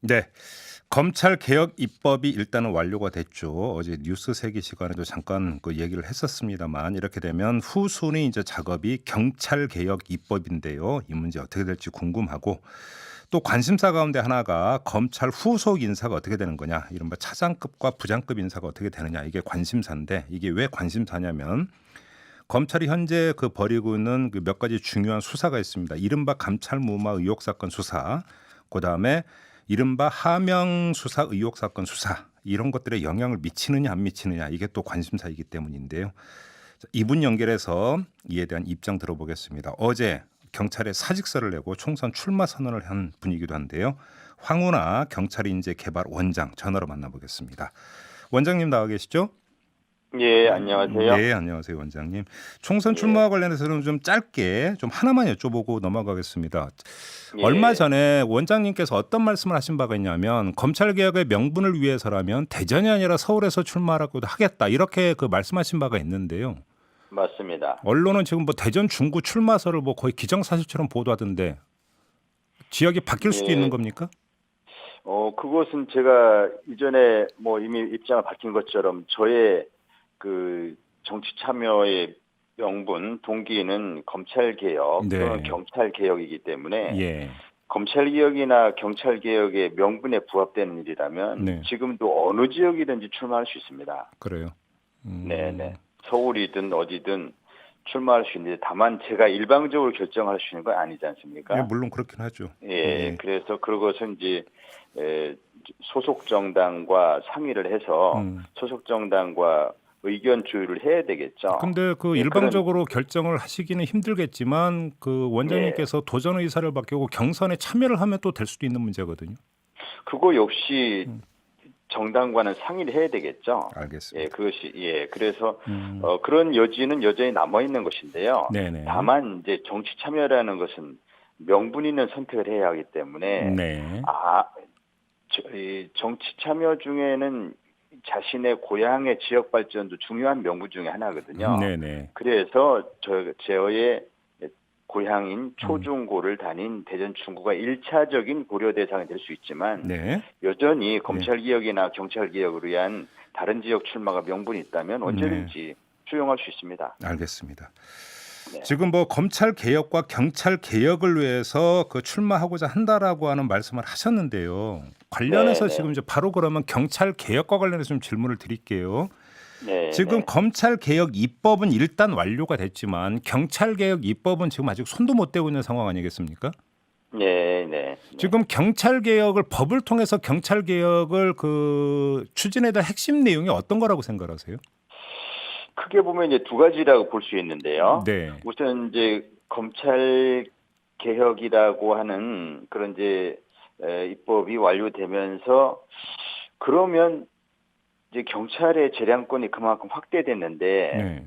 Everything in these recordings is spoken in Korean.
네. 검찰 개혁 입법이 일단은 완료가 됐죠. 어제 뉴스 세기 시간에도 잠깐 그 얘기를 했었습니다만 이렇게 되면 후순위 이제 작업이 경찰 개혁 입법인데요. 이 문제 어떻게 될지 궁금하고 또 관심사 가운데 하나가 검찰 후속 인사가 어떻게 되는 거냐. 이른바 차장급과 부장급 인사가 어떻게 되느냐. 이게 관심사인데 이게 왜 관심사냐면 검찰이 현재 그 벌이고 있는 그 몇 가지 중요한 수사가 있습니다. 이른바 감찰무마 의혹 사건 수사, 그다음에 이른바 하명 수사 의혹 사건 수사 이런 것들에 영향을 미치느냐 안 미치느냐 이게 또 관심사이기 때문인데요. 이분 연결해서 이에 대한 입장 들어보겠습니다. 어제 경찰에 사직서를 내고 총선 출마 선언을 한 분이기도 한데요. 황운하 경찰인재개발 원장 전화로 만나보겠습니다. 원장님 나와 계시죠? 예, 안녕하세요. 네, 안녕하세요, 원장님. 총선 예, 출마와 관련해서는 좀 짧게 좀 하나만 여쭤보고 넘어가겠습니다. 얼마 예, 전에 원장님께서 어떤 말씀을 하신 바가 있냐면 검찰 개혁의 명분을 위해서라면 대전이 아니라 서울에서 출마라고도 하겠다 이렇게 그 말씀하신 바가 있는데요. 맞습니다. 언론은 지금 뭐 대전 중구 출마설을 뭐 거의 기정사실처럼 보도하던데 지역이 바뀔 수도 있는 예, 겁니까? 그것은 제가 이전에 뭐 이미 입장을 밝힌 것처럼 저의 그 정치 참여의 명분, 동기는 검찰 개혁 또는 네, 경찰 개혁이기 때문에 예, 검찰 개혁이나 경찰 개혁의 명분에 부합되는 일이라면 네, 지금도 어느 지역이든지 출마할 수 있습니다. 그래요. 네, 네. 서울이든 어디든 출마할 수 있는데 다만 제가 일방적으로 결정할 수 있는 건 아니지 예, 않습니까? 물론 그렇긴 하죠. 예, 예, 그래서 그것은 이제 소속 정당과 상의를 해서 음. 소속 정당과 의견 조율을 해야 되겠죠. 근데 그 예, 그런 일방적으로 결정을 하시기는 힘들겠지만 그 예, 원장님께서 도전 의사를 밝히고 경선에 참여를 하면 또 될 수도 있는 문제거든요. 그거 역시 음, 정당과는 상의를 해야 되겠죠. 예, 알겠습니다. 그것이 예, 그래서 음, 그런 여지는 여전히 남아 있는 것인데요. 네네. 다만 이제 정치 참여라는 것은 명분 있는 선택을 해야 하기 때문에 네. 아, 이 정치 참여 중에는 자신의 고향의 지역 발전도 중요한 명분 중에 하나거든요. 네네. 그래서 제의 고향인 음, 초중고를 다닌 대전 충구가 1차적인 고려 대상이 될 수 있지만 네. 여전히 예. 검찰 개혁이나 경찰 개혁을 위한 다른 지역 출마가 명분이 있다면 네. 언제든지 수용할 수 있습니다. 알겠습니다. 네. 지금 뭐 검찰 개혁과 경찰 개혁을 위해서 그 출마하고자 한다라고 하는 말씀을 하셨는데요. 네, 관련해서 네. 지금 이제 바로 그러면 경찰 개혁과 관련해서 좀 질문을 드릴게요. 네, 지금 네. 검찰 개혁 입법은 일단 완료가 됐지만 경찰 개혁 입법은 지금 아직 손도 못 대고 있는 상황 아니겠습니까? 네, 네, 네. 지금 경찰 개혁을 법을 통해서 경찰 개혁을 그 추진에 대한 핵심 내용이 어떤 거라고 생각하세요? 크게 보면 이제 두 가지라고 볼 수 있는데요. 네. 우선 이제 검찰 개혁이라고 하는 그런 이제 입법이 완료되면서 그러면 이제 경찰의 재량권이 그만큼 확대됐는데 네.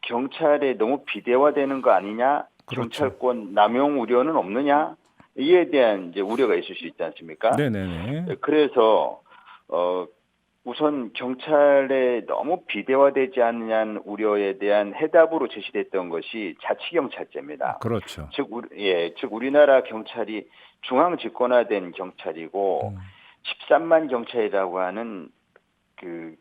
경찰에 너무 비대화되는 거 아니냐? 그렇죠. 경찰권 남용 우려는 없느냐? 이에 대한 이제 우려가 있을 수 있지 않습니까? 네네네. 그래서 어 우선 경찰에 너무 비대화되지 않느냐는 우려에 대한 해답으로 제시됐던 것이 자치경찰제입니다. 그렇죠. 즉 우리나라 경찰이 중앙 집권화된 경찰이고 음. 13만 경찰이라고 하는 그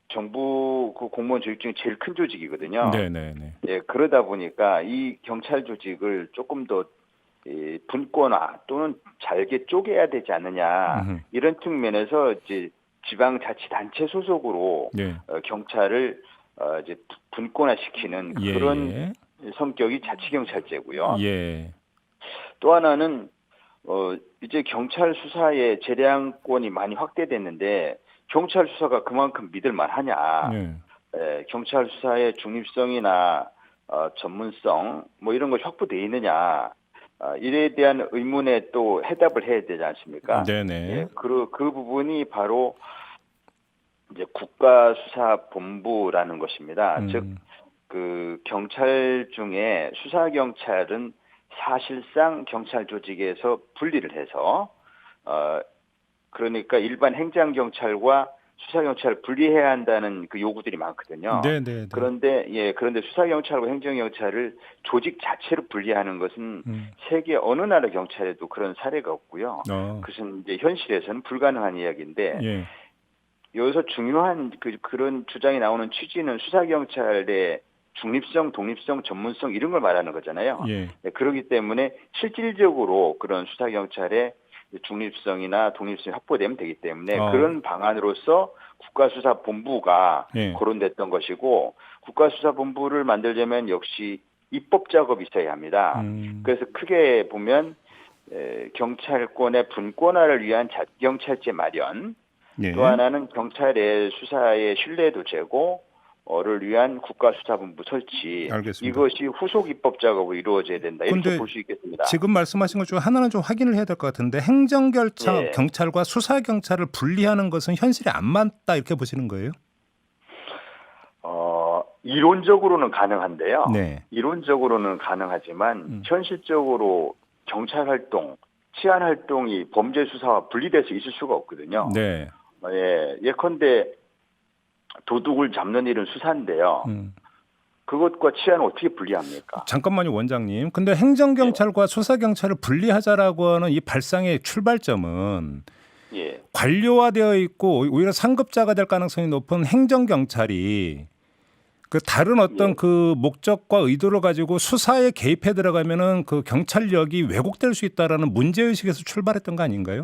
정부 그 공무원 조직 중에 제일 큰 조직이거든요. 네네네. 예, 그러다 보니까 이 경찰 조직을 조금 더 분권화 또는 잘게 쪼개야 되지 않느냐 음흠. 이런 측면에서 이제 지방자치단체 소속으로 네. 경찰을 이제 분권화시키는 그런 예예. 성격이 자치경찰제고요. 예. 또 하나는 이제 경찰 수사의 재량권이 많이 확대됐는데 경찰 수사가 그만큼 믿을 만하냐? 네. 경찰 수사의 중립성이나 전문성 뭐 이런 것이 확보되어 있느냐? 이에 대한 의문에 또 해답을 해야 되지 않습니까? 예, 네네. 그 부분이 바로 이제 국가수사본부라는 것입니다. 즉, 음. 그 경찰 중에 수사경찰은 사실상 경찰 조직에서 분리를 해서, 그러니까 일반 행정경찰과 수사경찰을 분리해야 한다는 그 요구들이 많거든요. 네, 네, 네. 그런데 수사경찰과 행정경찰을 조직 자체로 분리하는 것은 음. 세계 어느 나라 경찰에도 그런 사례가 없고요. 어. 그것은 이제 현실에서는 불가능한 이야기인데 예. 여기서 중요한 그런 주장이 나오는 취지는 수사경찰의 중립성, 독립성, 전문성 이런 걸 말하는 거잖아요. 예. 네, 그렇기 때문에 실질적으로 그런 수사경찰의 중립성이나 독립성이 확보되면 되기 때문에 그런 방안으로서 국가수사본부가 예. 거론됐던 것이고 국가수사본부를 만들려면 역시 입법 작업이 있어야 합니다. 그래서 크게 보면 경찰권의 분권화를 위한 자치경찰제 마련, 예. 또 하나는 경찰의 수사의 신뢰도 제고를 위한 국가수사본부 설치. 알겠습니다. 이것이 후속 입법 작업으로 이루어져야 된다. 이렇게 근데 볼 수 있겠습니다. 지금 말씀하신 것 중 하나는 좀 확인을 해야 될 것 같은데 행정경찰 예. 경찰과 수사경찰을 분리하는 것은 현실에 안 맞다 이렇게 보시는 거예요? 이론적으로는 가능한데요. 네. 이론적으로는 가능하지만 현실적으로 경찰 활동, 치안 활동이 범죄 수사와 분리돼서 있을 수가 없거든요. 네. 예컨대 도둑을 잡는 일은 수사인데요. 그것과 치안을 어떻게 분리합니까? 잠깐만요, 원장님. 근데 행정경찰과 수사경찰을 분리하자라고 하는 이 발상의 출발점은 예. 관료화되어 있고 오히려 상급자가 될 가능성이 높은 행정경찰이 그 다른 어떤 그 목적과 의도를 가지고 수사에 개입해 들어가면은 그 경찰력이 왜곡될 수 있다라는 문제의식에서 출발했던 거 아닌가요?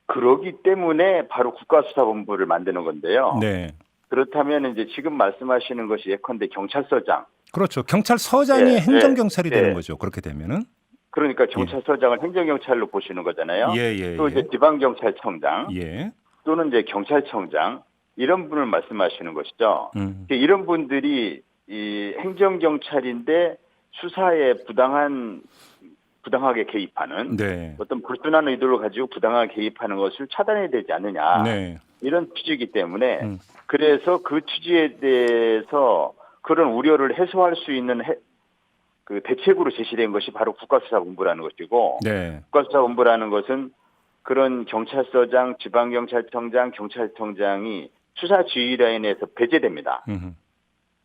그러기 때문에 바로 국가수사본부를 만드는 건데요. 네. 그렇다면 이제 지금 말씀하시는 것이 예컨대 경찰서장. 그렇죠. 경찰서장이 예, 행정경찰이 예, 되는 예. 거죠. 그렇게 되면은. 그러니까 경찰서장을 행정경찰로 보시는 거잖아요. 예. 또 이제 지방경찰청장 예. 또는 이제 경찰청장 이런 분을 말씀하시는 것이죠. 이런 분들이 이 행정경찰인데 수사에 부당하게 개입하는 네. 어떤 불순한 의도를 가지고 부당하게 개입하는 것을 차단해야 되지 않느냐. 네. 이런 취지이기 때문에 그래서 그 취지에 대해서 그런 우려를 해소할 수 있는 그 대책으로 제시된 것이 바로 국가수사본부라는 것이고 네. 국가수사본부라는 것은 그런 경찰서장, 지방경찰청장, 경찰청장이 수사 지휘 라인에서 배제됩니다.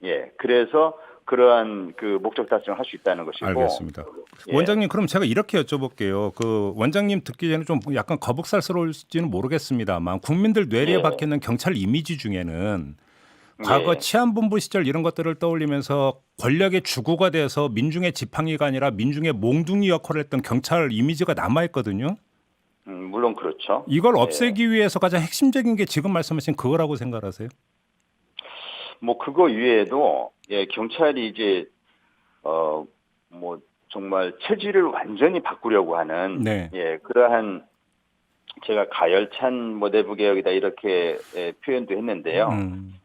예, 그래서 그러한 그 목적 달성을 할 수 있다는 것이고. 알겠습니다. 예. 원장님 그럼 제가 이렇게 여쭤볼게요. 그 원장님 듣기 전에 좀 약간 거북살스러울지는 모르겠습니다만 국민들 뇌리에 예. 박혀있는 경찰 이미지 중에는 과거 예. 치안본부 시절 이런 것들을 떠올리면서 권력의 주구가 돼서 민중의 지팡이가 아니라 민중의 몽둥이 역할을 했던 경찰 이미지가 남아있거든요. 물론 그렇죠. 이걸 없애기 위해서 가장 핵심적인 게 지금 말씀하신 그거라고 생각하세요? 뭐 그거 이외에도 경찰이 이제 뭐 정말 체질을 완전히 바꾸려고 하는 네. 그러한 제가 가열찬 뭐 내부 개혁이다 이렇게 표현도 했는데요.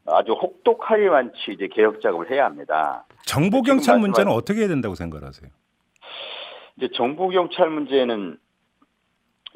아주 혹독하리만치 이제 개혁 작업을 해야 합니다. 정보 경찰 문제는 어떻게 해야 된다고 생각하세요? 이제 정보 경찰 문제는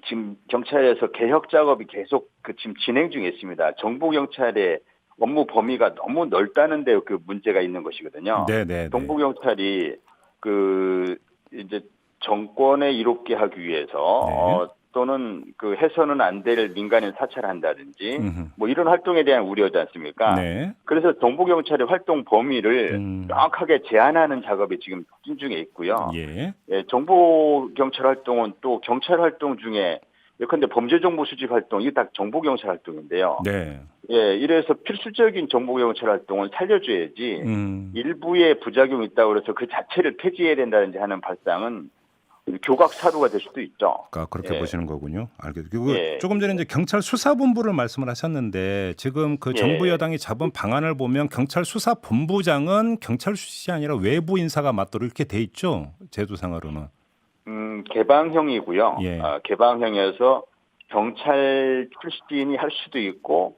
지금 경찰에서 개혁 작업이 계속 지금 진행 중에 있습니다. 정보 경찰의 업무 범위가 너무 넓다는 데 그 문제가 있는 것이거든요. 네. 정보 경찰이 그 이제 정권에 이롭게 하기 위해서 또는 그 해서는 안 될 민간인 사찰한다든지 뭐 이런 활동에 대한 우려지 않습니까? 네. 그래서 정보 경찰의 활동 범위를 정확하게 제한하는 작업이 지금 추진 중에 있고요. 예. 정보 경찰 활동은 또 경찰 활동 중에 예컨대 범죄 정보 수집 활동 이게 다 정보 경찰 활동인데요. 네. 이래서 필수적인 정보 경찰 활동을 살려줘야지 일부의 부작용이 있다고 해서 그 자체를 폐지해야 된다든지 하는 발상은 교각 사루가 될 수도 있죠. 그러니까 그렇게 보시는 거군요. 알겠습니다. 조금 전에 이제 경찰 수사본부를 말씀을 하셨는데 지금 그 정부 여당이 잡은 방안을 보면 경찰 수사본부장은 경찰 출신이 아니라 외부 인사가 맡도록 이렇게 돼 있죠. 제도상으로는. 개방형이고요. 예. 개방형이어서 경찰 출신이 할 수도 있고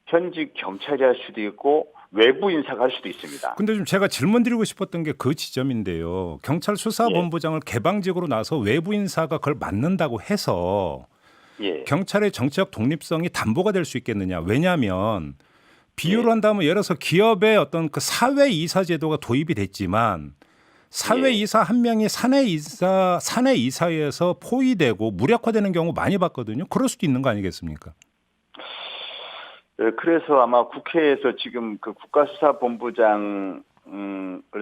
현직 경찰이 할 수도 있고 외부 인사가 할 수도 있습니다. 근데 좀 제가 질문 드리고 싶었던 게 그 지점인데요. 경찰 수사본부장을 개방직으로 나서 외부 인사가 그걸 맡는다고 해서 경찰의 정치적 독립성이 담보가 될 수 있겠느냐. 왜냐하면 비유를 한다면 예를 들어서 기업의 어떤 그 사회 이사 제도가 도입이 됐지만 사회 이사 한 명이 사내 이사에서 포위되고 무력화되는 경우 많이 봤거든요. 그럴 수도 있는 거 아니겠습니까? 그래서 아마 국회에서 지금 그 국가수사본부장을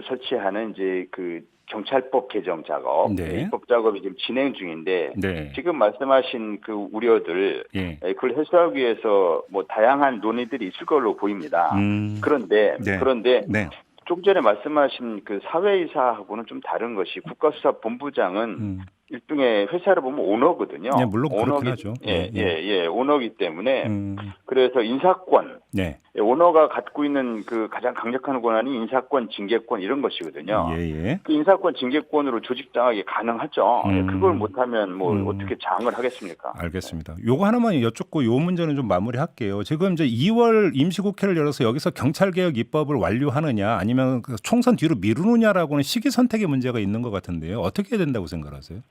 설치하는 이제 그 경찰법 개정 작업, 네. 입법 작업이 지금 진행 중인데 네. 지금 말씀하신 그 우려들 예. 그걸 해소하기 위해서 뭐 다양한 논의들이 있을 걸로 보입니다. 그런데 네. 좀 전에 말씀하신 그 사회이사하고는 좀 다른 것이 국가수사본부장은 일종의 회사를 보면 오너거든요. 네, 물론 그렇긴 하죠. 오너기 때문에 음. 그래서 인사권, 네. 오너가 갖고 있는 그 가장 강력한 권한이 인사권, 징계권 이런 것이거든요. 예. 그 인사권, 징계권으로 조직 장악이 가능하죠. 그걸 못하면 뭐 어떻게 장악을 하겠습니까? 알겠습니다. 요거 하나만 여쭙고 요 문제는 좀 마무리할게요. 지금 이제 2월 임시국회를 열어서 여기서 경찰개혁 입법을 완료하느냐 아니면 그 총선 뒤로 미루느냐라고는 시기 선택의 문제가 있는 것 같은데요. 어떻게 해야 된다고 생각하세요?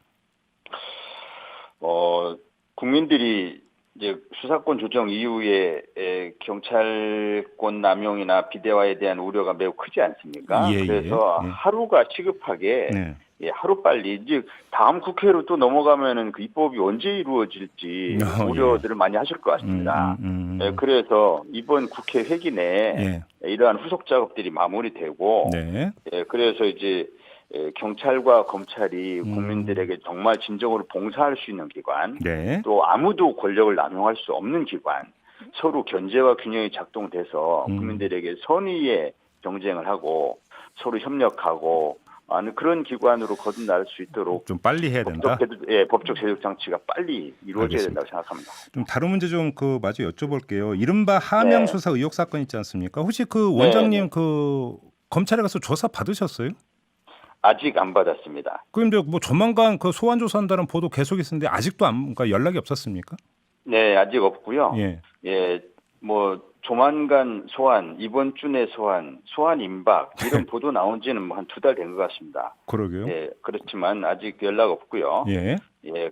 국민들이 이제 수사권 조정 이후에 경찰권 남용이나 비대화에 대한 우려가 매우 크지 않습니까? 그래서 하루가 시급하게 하루빨리 이제 다음 국회로 또 넘어가면은 그 입법이 언제 이루어질지 우려들을 많이 하실 것 같습니다. 그래서 이번 국회 회기 내에 이러한 후속 작업들이 마무리되고 그래서 이제 경찰과 검찰이 국민들에게 정말 진정으로 봉사할 수 있는 기관, 또 아무도 권력을 남용할 수 없는 기관, 서로 견제와 균형이 작동돼서 국민들에게 선의의 경쟁을 하고 서로 협력하고 그런 기관으로 거듭날 수 있도록 좀 빨리 해야 된다. 법적 제적 장치가 빨리 이루어져야 된다고 생각합니다. 좀 다른 문제 좀 그 마저 여쭤볼게요. 이른바 하명 수사 의혹 사건 있지 않습니까? 혹시 그 원장님 그 검찰에 가서 조사 받으셨어요? 아직 안 받았습니다. 그럼 이제 뭐 조만간 그 소환 조사한다는 보도 계속 있었는데 아직도 그러니까 연락이 없었습니까? 네, 아직 없고요. 뭐 조만간 소환, 이번 주 내 소환 임박 이런 보도 나온 지는 뭐 한 2달 된 것 같습니다. 그러게요. 그렇지만 아직 연락 없고요.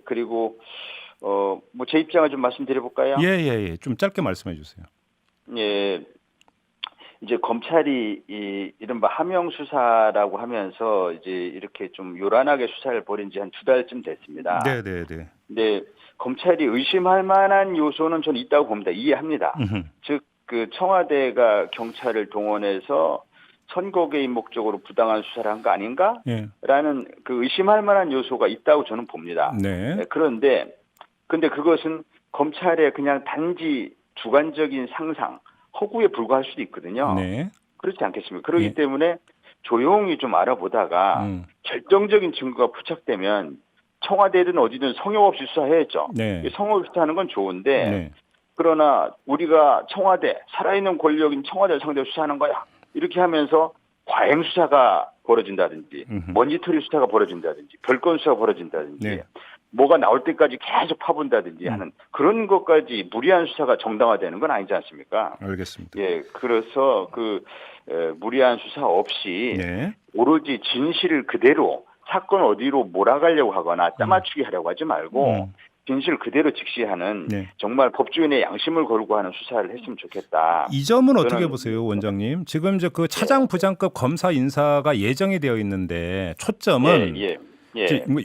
그리고 뭐 제 입장을 좀 말씀드려 볼까요? 좀 짧게 말씀해 주세요. 이제 검찰이 이른바 하명 수사라고 하면서 이제 이렇게 좀 요란하게 수사를 벌인 지 한 2달쯤 됐습니다. 근데 검찰이 의심할 만한 요소는 저는 있다고 봅니다. 이해합니다. 즉 그 청와대가 경찰을 동원해서 선거 개입 목적으로 부당한 수사를 한 거 아닌가? 라는 그 의심할 만한 요소가 있다고 저는 봅니다. 그런데 그것은 검찰의 그냥 단지 주관적인 상상, 허구에 불과할 수도 있거든요. 그렇지 않겠습니까? 그렇기 때문에 조용히 좀 알아보다가 결정적인 증거가 포착되면 청와대든 어디든 성역 없이 수사해야죠. 성역 없이 수사하는 건 좋은데 그러나 우리가 청와대, 살아있는 권력인 청와대를 상대로 수사하는 거야. 이렇게 하면서 과잉 수사가 벌어진다든지 먼지털이 수사가 벌어진다든지 별건 수사가 벌어진다든지 뭐가 나올 때까지 계속 파본다든지 하는 그런 것까지 무리한 수사가 정당화되는 건 아니지 않습니까? 알겠습니다. 그래서 그 무리한 수사 없이 오로지 진실을 그대로 사건 어디로 몰아가려고 하거나 짜맞추기 하려고 하지 말고 진실 그대로 직시하는 정말 법조인의 양심을 걸고 하는 수사를 했으면 좋겠다. 이 점은 어떻게 보세요, 원장님? 지금 이제 그 차장 부장급 검사 인사가 예정이 되어 있는데 초점은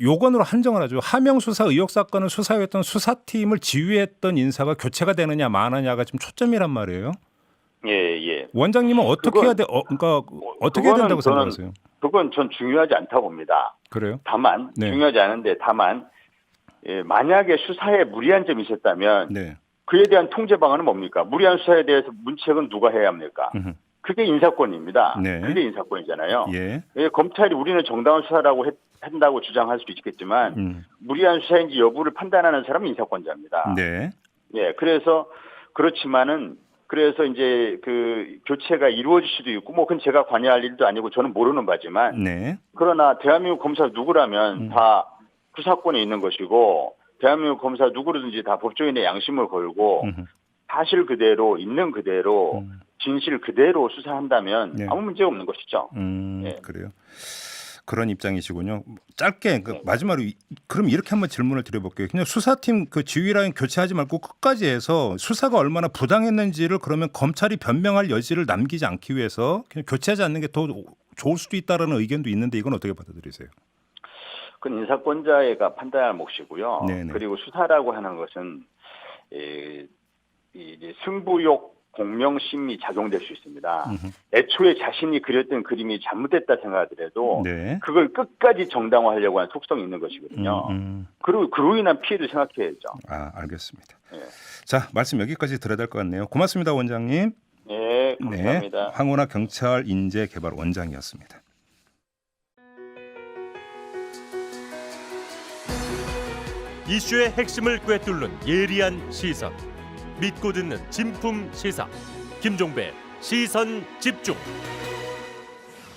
요건으로 한정을 하죠. 하명 수사 의혹 사건을 수사했던 수사팀을 지휘했던 인사가 교체가 되느냐 마느냐가 지금 초점이란 말이에요. 원장님은 어떻게 해야 돼? 그러니까 어떻게 해야 된다고 생각하세요? 그건 전 중요하지 않다고 봅니다. 그래요? 다만 중요하지 않은데 만약에 수사에 무리한 점이 있었다면 그에 대한 통제 방안은 뭡니까? 무리한 수사에 대해서 문책은 누가 해야 합니까? 그게 인사권입니다. 그게 인사권이잖아요. 검찰이 우리는 정당한 수사라고 한다고 주장할 수도 있겠지만 무리한 수사인지 여부를 판단하는 사람은 인사권자입니다. 그래서 그렇지만은 그래서 이제 그 교체가 이루어질 수도 있고 뭐 그건 제가 관여할 일도 아니고 저는 모르는 바지만 그러나 대한민국 검사 누구라면 다 수사권에 있는 것이고 대한민국 검사 누구든지 다 법조인의 양심을 걸고 사실 그대로 있는 그대로 진실 그대로 수사한다면 아무 문제가 없는 것이죠. 그래요. 그런 입장이시군요. 짧게 마지막으로 그럼 이렇게 한번 질문을 드려볼게요. 그냥 수사팀 그 지휘라인 교체하지 말고 끝까지 해서 수사가 얼마나 부당했는지를 그러면 검찰이 변명할 여지를 남기지 않기 위해서 그냥 교체하지 않는 게 더 좋을 수도 있다라는 의견도 있는데 이건 어떻게 받아들이세요? 그건 인사권자가 판단할 몫이고요. 그리고 수사라고 하는 것은 이제 승부욕 공명심이 작용될 수 있습니다. 애초에 자신이 그렸던 그림이 잘못됐다 생각하더라도 네. 그걸 끝까지 정당화하려고 하는 속성이 있는 것이거든요. 그리고 그로 인한 피해도 생각해야죠. 알겠습니다. 네. 자, 말씀 여기까지 들어야 될 것 같네요. 고맙습니다, 원장님. 네, 감사합니다. 네, 황운하 경찰 인재개발 원장이었습니다. 이슈의 핵심을 꿰뚫는 예리한 시선, 믿고 듣는 진품 시사 김종배 시선 집중.